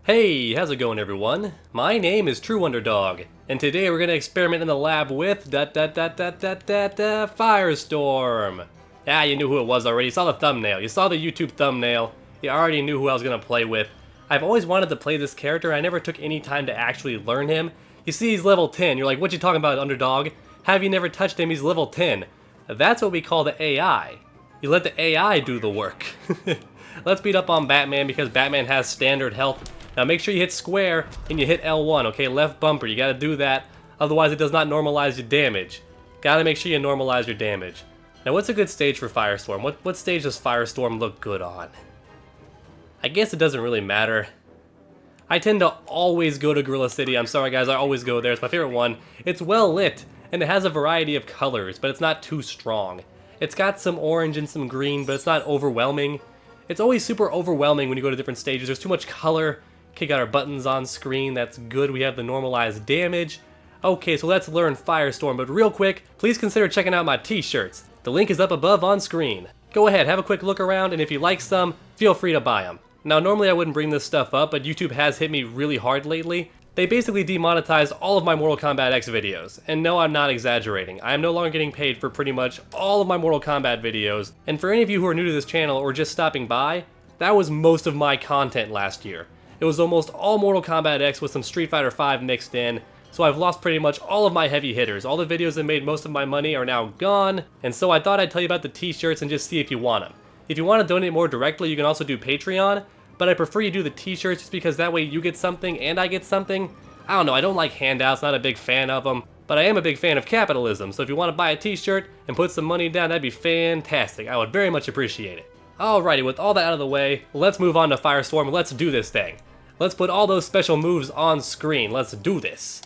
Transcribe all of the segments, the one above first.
Hey, how's it going everyone? My name is True Underdog, and today we're gonna experiment in the lab with Firestorm. Ah, you knew who it was already. You saw the thumbnail. You saw the YouTube thumbnail. You already knew who I was gonna play with. I've always wanted to play this character. I never took any time to actually learn him. You see he's level 10. You're like, what you talking about, Underdog? Have you never touched him? He's level 10. That's what we call the AI. You let the AI do the work. Let's beat up on Batman because Batman has standard health. Now make sure you hit square and you hit L1, okay? Left bumper, you gotta do that. Otherwise it does not normalize your damage. Gotta make sure you normalize your damage. Now what's a good stage for Firestorm? What stage does Firestorm look good on? I guess it doesn't really matter. I tend to always go to Gorilla City. I'm sorry guys, I always go there. It's my favorite one. It's well lit and it has a variety of colors, but it's not too strong. It's got some orange and some green, but it's not overwhelming. It's always super overwhelming when you go to different stages. There's too much color. Okay, got our buttons on screen, that's good. We have the normalized damage. Okay, so let's learn Firestorm, but real quick, please consider checking out my t-shirts. The link is up above on screen. Go ahead, have a quick look around, and if you like some, feel free to buy them. Now, normally I wouldn't bring this stuff up, but YouTube has hit me really hard lately. They basically demonetized all of my Mortal Kombat X videos, and no, I'm not exaggerating. I am no longer getting paid for pretty much all of my Mortal Kombat videos, and for any of you who are new to this channel or just stopping by, that was most of my content last year. It was almost all Mortal Kombat X with some Street Fighter V mixed in, so I've lost pretty much all of my heavy hitters. All the videos that made most of my money are now gone, and so I thought I'd tell you about the t-shirts and just see if you want them. If you want to donate more directly, you can also do Patreon, but I prefer you do the t-shirts just because that way you get something and I get something. I don't know, I don't like handouts, not a big fan of them, but I am a big fan of capitalism, so if you want to buy a t-shirt and put some money down, that'd be fantastic. I would very much appreciate it. Alrighty, with all that out of the way, let's move on to Firestorm. Let's do this thing. Let's put all those special moves on screen. Let's do this.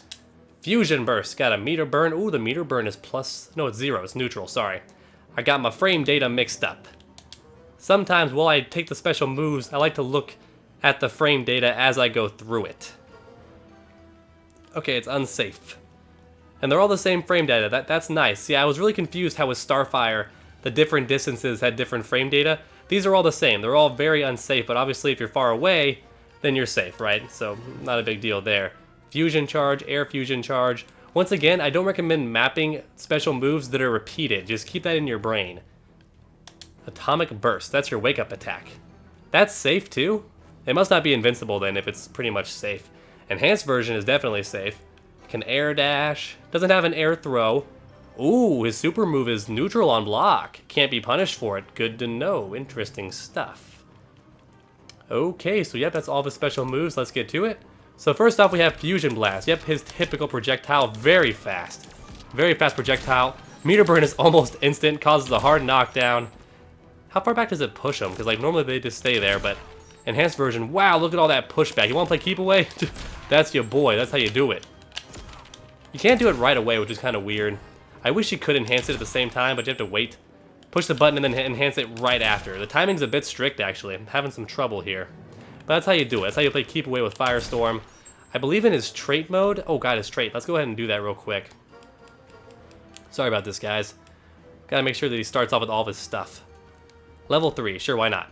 Fusion Burst. Got a meter burn. Ooh, the meter burn is plus... No, it's 0. It's neutral. Sorry. I got my frame data mixed up. Sometimes while I take the special moves, I like to look at the frame data as I go through it. Okay, it's unsafe. And they're all the same frame data. That's nice. Yeah, I was really confused how with Starfire, the different distances had different frame data. These are all the same. They're all very unsafe, but obviously if you're far away, then you're safe, right? So, not a big deal there. Fusion charge, air fusion charge. Once again, I don't recommend mapping special moves that are repeated. Just keep that in your brain. Atomic burst, that's your wake-up attack. That's safe too? It must not be invincible then if it's pretty much safe. Enhanced version is definitely safe. Can air dash. Doesn't have an air throw. Ooh, his super move is neutral on block. Can't be punished for it. Good to know. Interesting stuff. Okay, so yep, that's all the special moves. Let's get to it. So first off, we have Fusion Blast. Yep, his typical projectile, very fast. Very fast projectile. Meter Burn is almost instant, causes a hard knockdown. How far back does it push him? Because like normally they just stay there, but enhanced version, wow, look at all that pushback. You want to play keep away? That's your boy, that's how you do it. You can't do it right away, which is kind of weird. I wish you could enhance it at the same time, but you have to wait. Push the button and then enhance it right after. The timing's a bit strict, actually. I'm having some trouble here. But that's how you do it. That's how you play Keep Away with Firestorm. I believe in his trait mode. Oh god, his trait. Let's go ahead and do that real quick. Sorry about this, guys. Gotta make sure that he starts off with all of his stuff. Level 3. Sure, why not?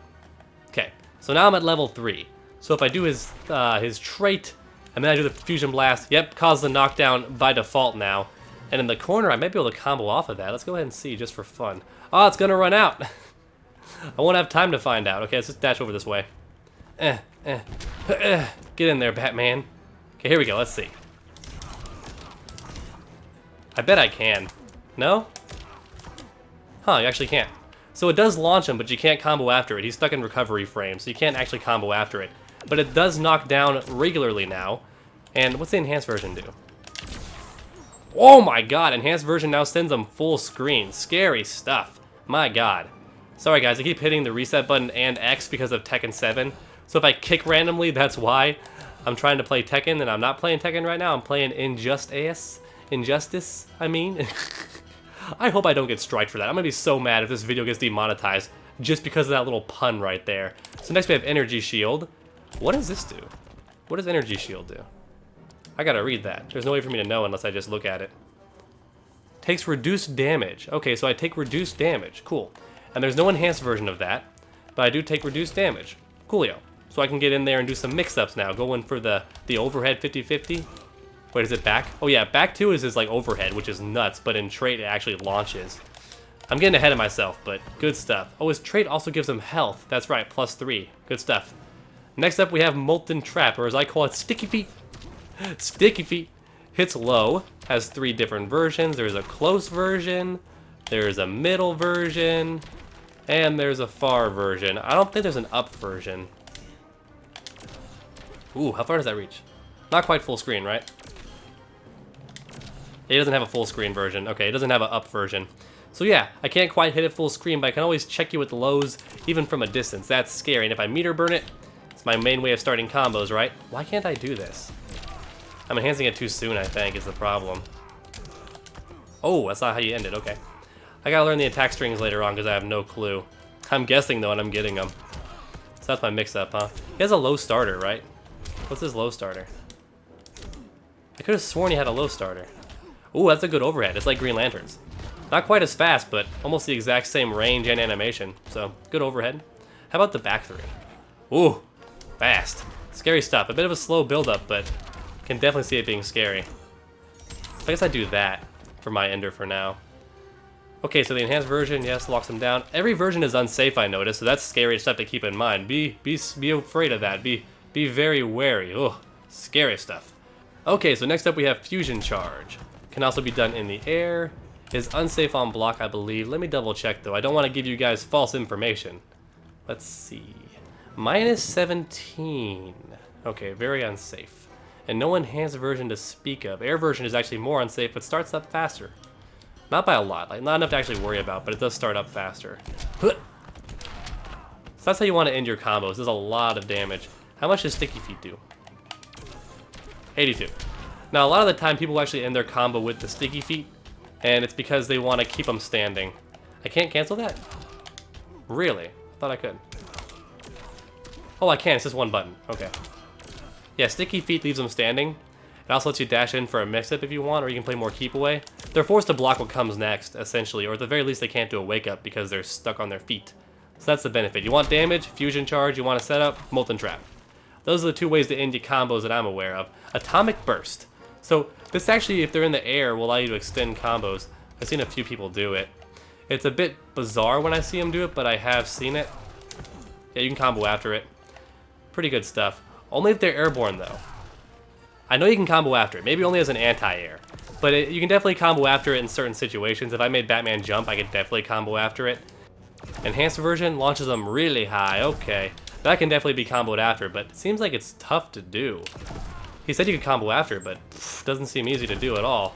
Okay, so now I'm at level 3. So if I do his trait, and then I do the Fusion Blast, yep, causes a knockdown by default now. And in the corner, I might be able to combo off of that. Let's go ahead and see, just for fun. Oh, it's gonna run out. I won't have time to find out. Okay, let's just dash over this way. Get in there, Batman. Okay, here we go. Let's see. I bet I can. No? Huh, you actually can't. So it does launch him, but you can't combo after it. He's stuck in recovery frame, so you can't actually combo after it. But it does knock down regularly now. And what's the enhanced version do? Oh my god, enhanced version now sends them full screen. Scary stuff. My god. Sorry guys, I keep hitting the reset button and X because of Tekken 7. So if I kick randomly, that's why. I'm trying to play Tekken, and I'm not playing Tekken right now. I'm playing Injustice, I mean. I hope I don't get striked for that. I'm gonna be so mad if this video gets demonetized just because of that little pun right there. So next we have Energy Shield. What does this do? What does Energy Shield do? I gotta read that. There's no way for me to know unless I just look at it. Takes reduced damage. Okay, so I take reduced damage. Cool. And there's no enhanced version of that, but I do take reduced damage. Coolio. so I can get in there and do some mix-ups now. Going for the overhead 50-50. Wait, is it back? Oh yeah, back 2 is his like overhead, which is nuts, but in trait it actually launches. I'm getting ahead of myself, but good stuff. Oh, his trait also gives him health. That's right, +3. Good stuff. Next up we have Molten Trap, or as I call it, Sticky Feet. Sticky Feet. Hits low, has 3 different versions. There's a close version, there's a middle version, and there's a far version. I don't think there's an up version. Ooh, how far does that reach? Not quite full screen, right? It doesn't have a full screen version. Okay, it doesn't have an up version. So yeah, I can't quite hit it full screen, but I can always check you with the lows, even from a distance. That's scary, and if I meter burn it, it's my main way of starting combos, right? Why can't I do this? I'm enhancing it too soon, I think, is the problem. Oh, that's not how you end it, okay. I gotta learn the attack strings later on, because I have no clue. I'm guessing, though, and I'm getting them. So that's my mix-up, huh? He has a low starter, right? What's his low starter? I could have sworn he had a low starter. Ooh, that's a good overhead. It's like Green Lanterns. Not quite as fast, but almost the exact same range and animation. So, good overhead. How about the back 3? Ooh, fast. Scary stuff. A bit of a slow build-up, but can definitely see it being scary. So I guess I do that for my ender for now. Okay, so the enhanced version, yes, locks them down. Every version is unsafe, I noticed, so that's scary stuff to keep in mind. Be afraid of that. Be very wary. Ugh, scary stuff. Okay, so next up we have Fusion Charge. Can also be done in the air. Is unsafe on block, I believe. Let me double check though. I don't want to give you guys false information. Let's see. -17. Okay, very unsafe. And no enhanced version to speak of. Air version is actually more unsafe, but starts up faster. Not by a lot, like not enough to actually worry about, but it does start up faster. So that's how you want to end your combos. There's a lot of damage. How much does Sticky Feet do? 82. Now, a lot of the time, people actually end their combo with the Sticky Feet, and it's because they want to keep them standing. I can't cancel that? Really? I thought I could. Oh, I can. It's just one button. Okay. Yeah, Sticky Feet leaves them standing. It also lets you dash in for a mix-up if you want, or you can play more keep away. They're forced to block what comes next, essentially, or at the very least, they can't do a wake-up because they're stuck on their feet. So that's the benefit. You want damage, Fusion Charge, you want to set up, Molten Trap. Those are the 2 ways to end your combos that I'm aware of. Atomic Burst. So this actually, if they're in the air, will allow you to extend combos. I've seen a few people do it. It's a bit bizarre when I see them do it, but I have seen it. Yeah, you can combo after it. Pretty good stuff. Only if they're airborne, though. I know you can combo after it, maybe only as an anti-air. But you can definitely combo after it in certain situations. If I made Batman jump, I could definitely combo after it. Enhanced version launches them really high, okay. That can definitely be comboed after, but it seems like it's tough to do. He said you could combo after, but doesn't seem easy to do at all.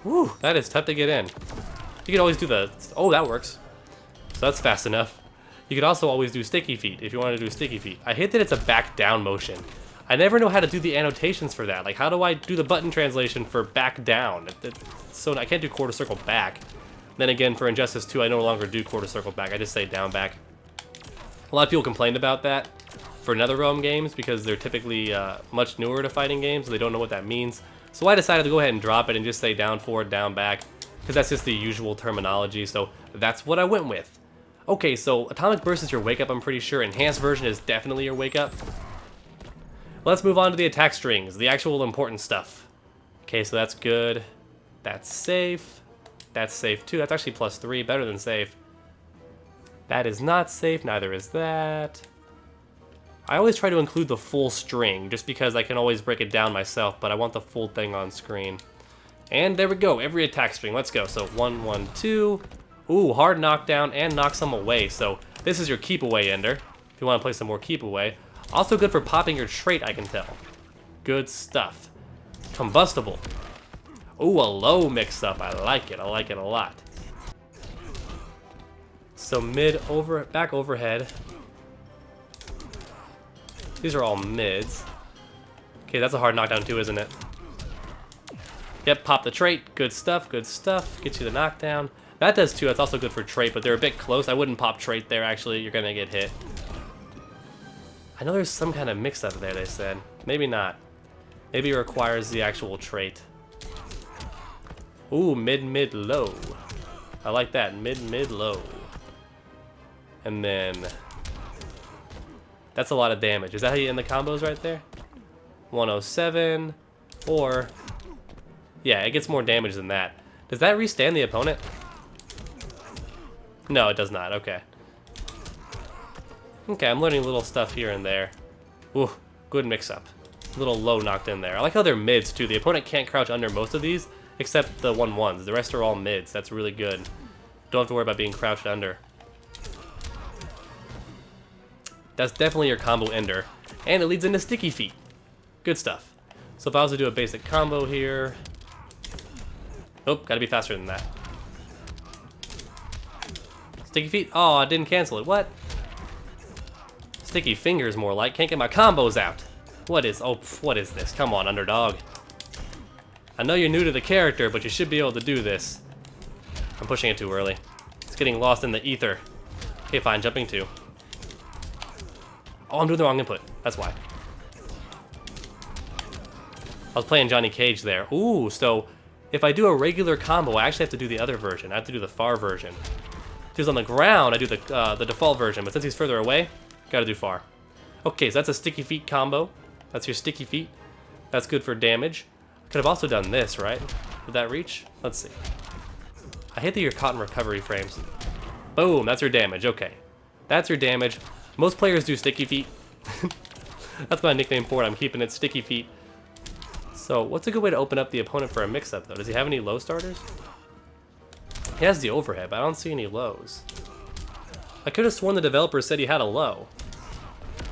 Whew, that is tough to get in. You could always do the... Oh, that works. So that's fast enough. You could also always do Sticky Feet if you want to do Sticky Feet. I hate that it's a back down motion. I never know how to do the annotations for that. Like, how do I do the button translation for back down? So I can't do quarter circle back. Then again, for Injustice 2, I no longer do quarter circle back. I just say down back. A lot of people complained about that for NetherRealm games because they're typically much newer to fighting games, so they don't know what that means. So I decided to go ahead and drop it and just say down forward, down back, because that's just the usual terminology, so that's what I went with. Okay, so Atomic Burst is your wake up, I'm pretty sure. Enhanced version is definitely your wake up. Let's move on to the attack strings, the actual important stuff. Okay, so that's good. That's safe. That's safe too. That's actually +3, better than safe. That is not safe, neither is that. I always try to include the full string, just because I can always break it down myself, but I want the full thing on screen. And there we go, every attack string, let's go. So 1, 1, 2. Ooh, hard knockdown and knock some away. So this is your keep away ender, if you want to play some more keep away. Also good for popping your trait, I can tell. Good stuff. Combustible. Ooh, a low mix up, I like it a lot. So back overhead. These are all mids. Okay, that's a hard knockdown too, isn't it? Yep, pop the trait. Good stuff, good stuff. Gets you the knockdown. That does too, that's also good for trait, but they're a bit close. I wouldn't pop trait there, actually. You're gonna get hit. I know there's some kind of mix-up there, they said. Maybe not. Maybe it requires the actual trait. Ooh, mid, low. I like that, mid, low. And then... That's a lot of damage. Is that how you end the combos right there? 107, or... Yeah, it gets more damage than that. Does that restand the opponent? No, it does not. Okay. Okay, I'm learning little stuff here and there. Ooh, good mix-up. A little low knocked in there. I like how they're mids, too. The opponent can't crouch under most of these, except the 1-1s. The rest are all mids. That's really good. Don't have to worry about being crouched under. That's definitely your combo ender. And it leads into sticky feet. Good stuff. So if I was to do a basic combo here... Nope, gotta be faster than that. Sticky feet? Oh, I didn't cancel it. What? Sticky fingers more like. Can't get my combos out. What is this? Come on, underdog. I know you're new to the character, but you should be able to do this. I'm pushing it too early. It's getting lost in the ether. Okay, fine, jumping 2. Oh, I'm doing the wrong input. That's why. I was playing Johnny Cage there. Ooh, so if I do a regular combo, I actually have to do the other version. I have to do the far version. If he's on the ground, I do the default version, but since he's further away, gotta do far. Okay, so that's a sticky feet combo. That's your sticky feet. That's good for damage. I could have also done this, right? Did that reach? Let's see. I hate that you're caught in recovery frames. Boom, that's your damage. Okay. That's your damage. Most players do sticky feet. That's my nickname for it. I'm keeping it sticky feet. So, what's a good way to open up the opponent for a mix-up, though? Does he have any low starters? He has the overhead, but I don't see any lows. I could have sworn the developer said he had a low.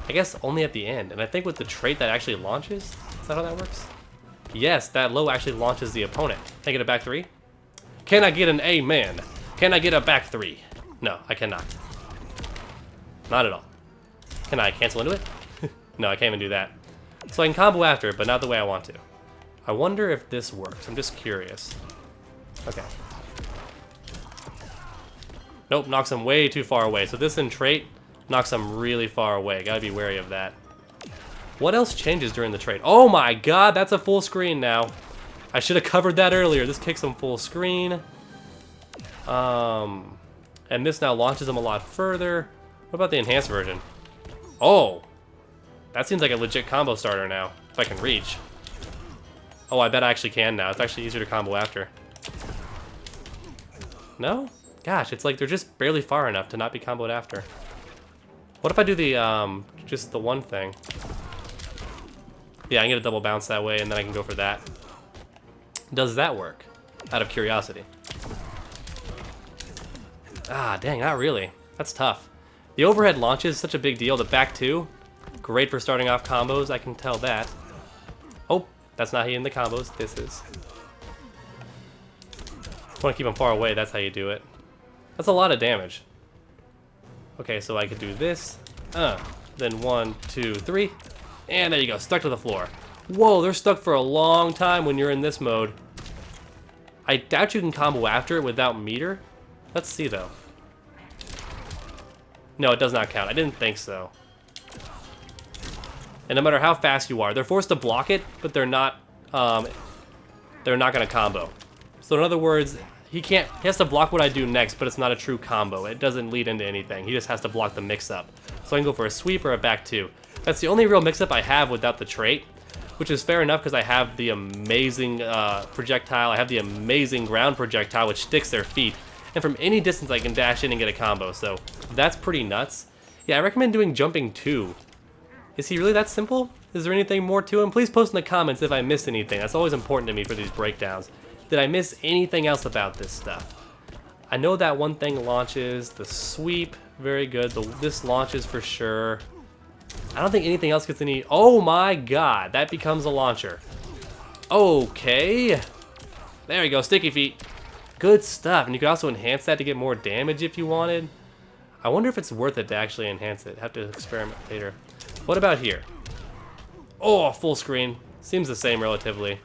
I guess only at the end. And I think with the trait that actually launches, is that how that works? Yes, that low actually launches the opponent. Can I get a back 3? Can I get an amen? Can I get a back 3? No, I cannot. Not at all. Can I cancel into it? No, I can't even do that. So I can combo after it, but not the way I want to. I wonder if this works. I'm just curious. Okay. Nope, knocks him way too far away. So this in trait knocks him really far away. Gotta be wary of that. What else changes during the trait? Oh my god, that's a full screen now. I should have covered that earlier. This kicks him full screen. And this now launches him a lot further. What about the enhanced version? Oh! That seems like a legit combo starter now, if I can reach. Oh, I bet I actually can now. It's actually easier to combo after. No? Gosh, it's like they're just barely far enough to not be comboed after. What if I do the, just the one thing? Yeah, I can get a double bounce that way, and then I can go for that. Does that work? Out of curiosity. Ah, dang, not really. That's tough. The overhead launch is such a big deal. The back 2, great for starting off combos, I can tell that. Oh, that's not how you end the combos. This is. If you want to keep them far away, that's how you do it. That's a lot of damage. Okay, so I could do this. Then 1, 2, 3. And there you go, stuck to the floor. Whoa, they're stuck for a long time when you're in this mode. I doubt you can combo after it without meter. Let's see, though. No, it does not count. I didn't think so. And no matter how fast you are, they're forced to block it, but they're not gonna combo. So in other words, he has to block what I do next, but it's not a true combo. It doesn't lead into anything. He just has to block the mix-up. So I can go for a sweep or a back 2. That's the only real mix-up I have without the trait, which is fair enough because I have the amazing projectile. I have the amazing ground projectile, which sticks their feet. And from any distance, I can dash in and get a combo. So that's pretty nuts. Yeah, I recommend doing jumping 2. Is he really that simple? Is there anything more to him? Please post in the comments if I missed anything. That's always important to me for these breakdowns. Did I miss anything else about this stuff? I know that one thing launches. The sweep, very good. This launches for sure. I don't think anything else gets any... Oh my god, that becomes a launcher. Okay. There you go, sticky feet. Good stuff. And you could also enhance that to get more damage if you wanted. I wonder if it's worth it to actually enhance it. Have to experiment later. What about here? Oh, full screen. Seems the same relatively.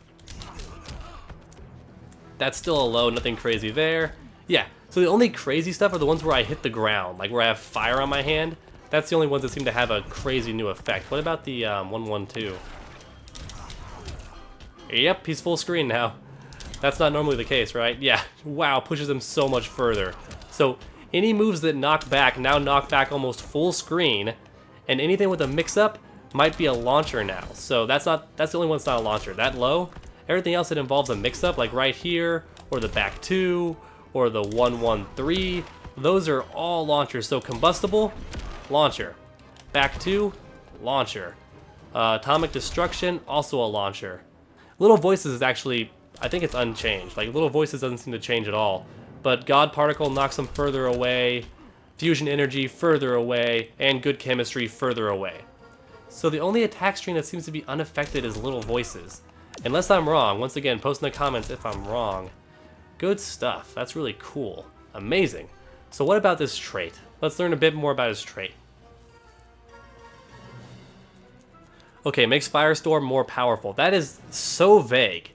That's still a low, nothing crazy there. Yeah, so the only crazy stuff are the ones where I hit the ground, like where I have fire on my hand. That's the only ones that seem to have a crazy new effect. What about the 1-1-2? Yep, he's full screen now. That's not normally the case, right? Yeah, wow, pushes him so much further. So any moves that knock back now knock back almost full screen, And anything with a mix-up might be a launcher now. So that's the only one that's not a launcher. That low, everything else that involves a mix-up, like right here, or the back 2, or the 113, those are all launchers. So combustible, launcher. Back 2, launcher. Atomic destruction, also a launcher. Little voices is actually, I think it's unchanged. Like little voices doesn't seem to change at all. But God particle knocks them further away. Fusion energy further away, and good chemistry further away. So the only attack string that seems to be unaffected is little voices. Unless I'm wrong, once again, post in the comments if I'm wrong. Good stuff, that's really cool. Amazing. So what about this trait? Let's learn a bit more about his trait. Okay, makes Firestorm more powerful. That is so vague.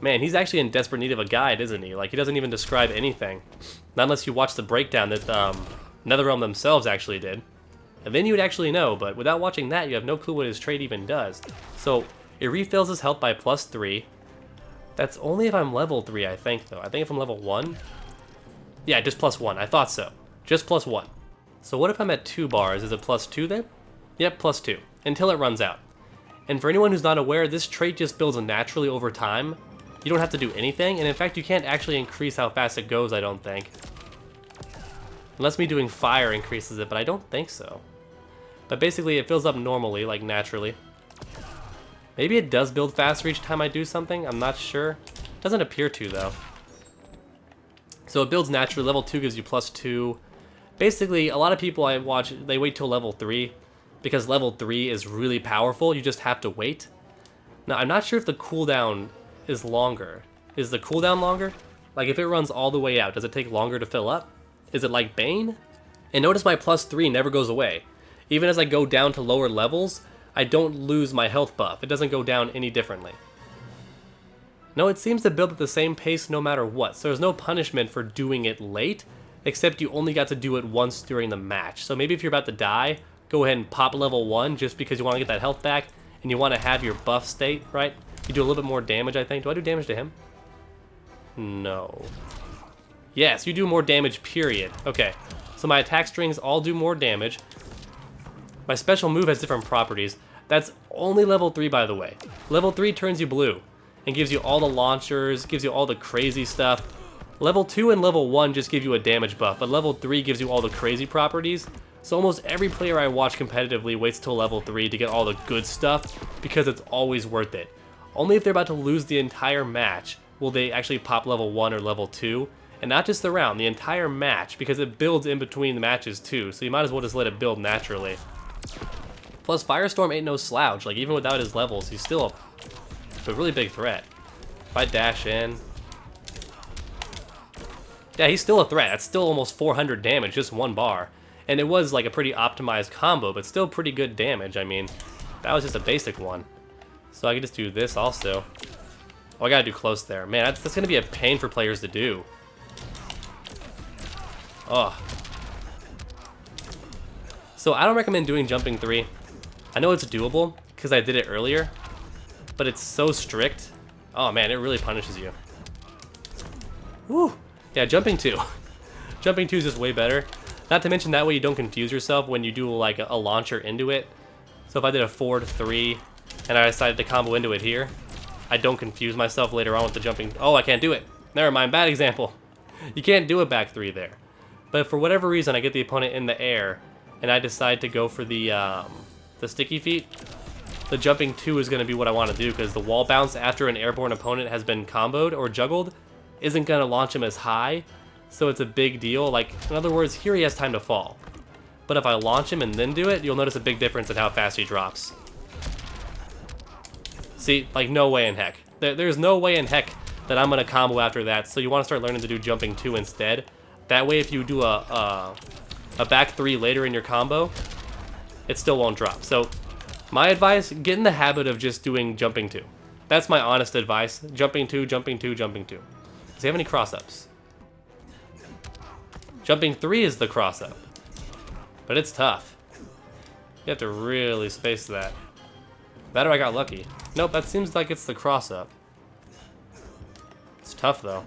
Man, he's actually in desperate need of a guide, isn't he? Like, he doesn't even describe anything. Not unless you watch the breakdown that NetherRealm themselves actually did. And then you would actually know, but without watching that, you have no clue what his trait even does. So, it refills his health by +3. That's only if I'm level 3, I think, though. I think if I'm level 1... Yeah, just +1. I thought so. Just +1. So what if I'm at 2 bars? Is it +2 then? Yep, +2. Until it runs out. And for anyone who's not aware, this trait just builds naturally over time. You don't have to do anything, and in fact, you can't actually increase how fast it goes, I don't think. Unless me doing fire increases it, but I don't think so. But basically, it fills up normally, like naturally. Maybe it does build faster each time I do something, I'm not sure. Doesn't appear to, though. So it builds naturally, level 2 gives you +2. Basically, a lot of people I watch, they wait till level 3, because level 3 is really powerful, you just have to wait. Now, I'm not sure if the cooldown is longer. Is the cooldown longer? Like if it runs all the way out, does it take longer to fill up? Is it like Bane? And notice my +3 never goes away. Even as I go down to lower levels, I don't lose my health buff. It doesn't go down any differently. No, it seems to build at the same pace no matter what, so there's no punishment for doing it late, except you only got to do it once during the match. So maybe if you're about to die, go ahead and pop level 1 just because you want to get that health back, and you want to have your buff state, right? You do a little bit more damage, I think. Do I do damage to him? No. Yes, you do more damage, period. Okay, so my attack strings all do more damage. My special move has different properties. That's only level 3, by the way. Level 3 turns you blue and gives you all the launchers, gives you all the crazy stuff. Level 2 and level 1 just give you a damage buff, but level 3 gives you all the crazy properties. So almost every player I watch competitively waits till level 3 to get all the good stuff because it's always worth it. Only if they're about to lose the entire match will they actually pop level 1 or level 2. And not just the round, the entire match, because it builds in between the matches too, so you might as well just let it build naturally. Plus, Firestorm ain't no slouch. Like, even without his levels, he's still a really big threat. If I dash in... Yeah, he's still a threat. That's still almost 400 damage, just 1 bar. And it was like a pretty optimized combo, but still pretty good damage. I mean, that was just a basic one. So I can just do this also. Oh, I gotta do close there. Man, that's gonna be a pain for players to do. Oh. So I don't recommend doing jumping 3. I know it's doable, because I did it earlier. But it's so strict. Oh man, it really punishes you. Woo! Yeah, jumping 2. Jumping 2 is just way better. Not to mention that way you don't confuse yourself when you do like a launcher into it. So if I did a forward 3, and I decided to combo into it here, I don't confuse myself later on with the jumping. Oh, I can't do it. Never mind, bad example. You can't do a back 3 there. But for whatever reason, I get the opponent in the air, and I decide to go for the sticky feet. The jumping 2 is going to be what I want to do, because the wall bounce after an airborne opponent has been comboed or juggled isn't going to launch him as high, so it's a big deal. Like, in other words, here he has time to fall. But if I launch him and then do it, you'll notice a big difference in how fast he drops. See, like, no way in heck. There's no way in heck that I'm going to combo after that, so you want to start learning to do jumping 2 instead. That way, if you do a back 3 later in your combo, it still won't drop. So, my advice, get in the habit of just doing jumping 2. That's my honest advice. Jumping 2, jumping 2, jumping 2. Does he have any cross-ups? Jumping 3 is the cross-up. But it's tough. You have to really space that. That or I got lucky. Nope, that seems like it's the cross-up. It's tough, though.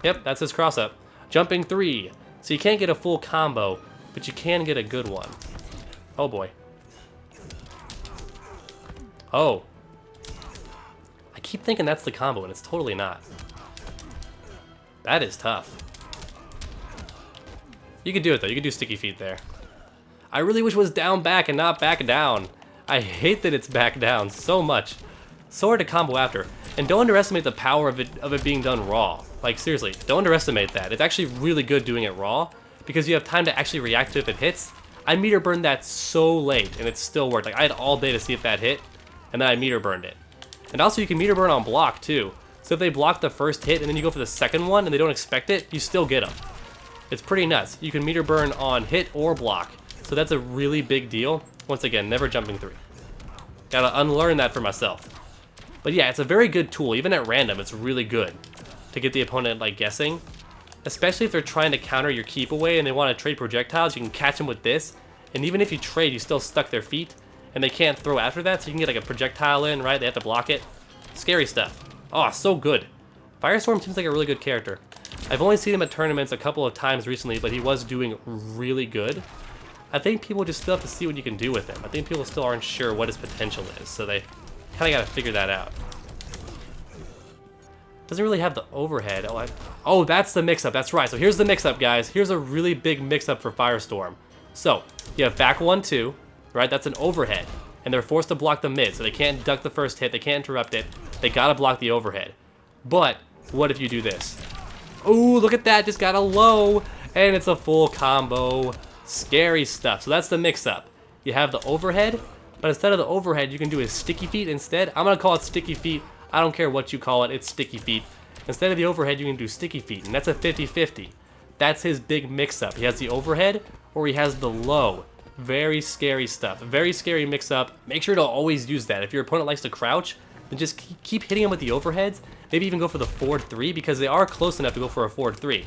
Yep, that's his cross-up. Jumping 3. So you can't get a full combo but you can get a good one. Oh boy. Oh. I keep thinking that's the combo, and it's totally not. That is tough. You can do it though, you can do sticky feet there. I really wish it was down back and not back down. I hate that it's back down so much. So hard to combo after. And don't underestimate the power of it being done raw. Like seriously, don't underestimate that. It's actually really good doing it raw because you have time to actually react to if it hits. I meter burned that so late and it still worked. Like I had all day to see if that hit and then I meter burned it. And also you can meter burn on block too. So if they block the first hit and then you go for the second one and they don't expect it, you still get them. It's pretty nuts. You can meter burn on hit or block. So that's a really big deal. Once again, never jumping 3. Gotta unlearn that for myself. But yeah, it's a very good tool. Even at random, it's really good to get the opponent like guessing. Especially if they're trying to counter your keep away and they want to trade projectiles, you can catch them with this. And even if you trade, you still stuck their feet and they can't throw after that, so you can get like a projectile in, right? They have to block it. Scary stuff. Oh, so good. Firestorm seems like a really good character. I've only seen him at tournaments a couple of times recently, but he was doing really good. I think people just still have to see what you can do with him. I think people still aren't sure what his potential is, so they kind of got to figure that out. Doesn't really have the overhead. Oh, that's the mix-up. That's right. So here's the mix-up, guys. Here's a really big mix-up for Firestorm. So you have back 1-2, right? That's an overhead, and they're forced to block the mid, so they can't duck the first hit. They can't interrupt it. They gotta block the overhead. But what if you do this? Oh, look at that! Just got a low, and it's a full combo. Scary stuff. So that's the mix-up. You have the overhead, but instead of the overhead, you can do a sticky feet instead. I'm gonna call it sticky feet. I don't care what you call it. It's sticky feet. Instead of the overhead, you can do sticky feet, and that's a 50-50. That's his big mix-up. He has the overhead, or he has the low. Very scary stuff. Very scary mix-up. Make sure to always use that. If your opponent likes to crouch, then just keep hitting him with the overheads. Maybe even go for the forward 3, because they are close enough to go for a forward 3.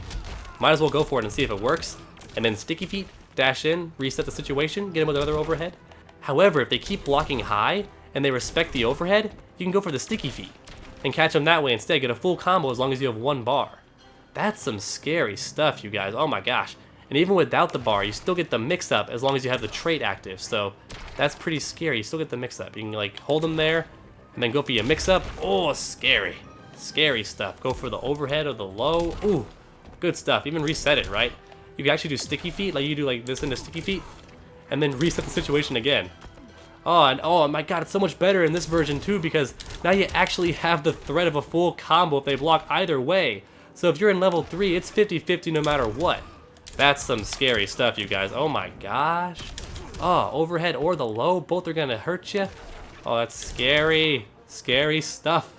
Might as well go for it and see if it works. And then sticky feet, dash in, reset the situation, get him with another overhead. However, if they keep blocking high and they respect the overhead, you can go for the sticky feet and catch them that way instead. Get a full combo as long as you have 1 bar. That's some scary stuff, you guys. Oh my gosh. And even without the bar, you still get the mix-up as long as you have the trait active. So that's pretty scary. You still get the mix-up. You can like hold them there and then go for your mix-up. Oh, scary. Scary stuff. Go for the overhead or the low. Ooh, good stuff. Even reset it, right? You can actually do sticky feet, like you do like this into sticky feet, and then reset the situation again. Oh, and oh my god, it's so much better in this version too, because now you actually have the threat of a full combo if they block either way. So if you're in level 3, it's 50-50 no matter what. That's some scary stuff, you guys. Oh my gosh. Oh, overhead or the low, both are gonna hurt you. Oh, that's scary. Scary stuff.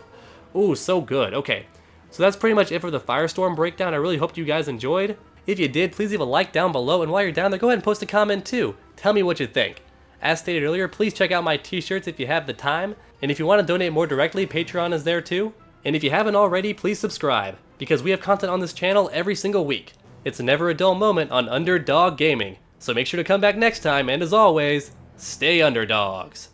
Ooh, so good. Okay, so that's pretty much it for the Firestorm breakdown. I really hope you guys enjoyed. If you did, please leave a like down below, and while you're down there, go ahead and post a comment too. Tell me what you think. As stated earlier, please check out my t-shirts if you have the time, and if you want to donate more directly, Patreon is there too. And if you haven't already, please subscribe, because we have content on this channel every single week. It's never a dull moment on Underdog Gaming, so make sure to come back next time, and as always, stay underdogs.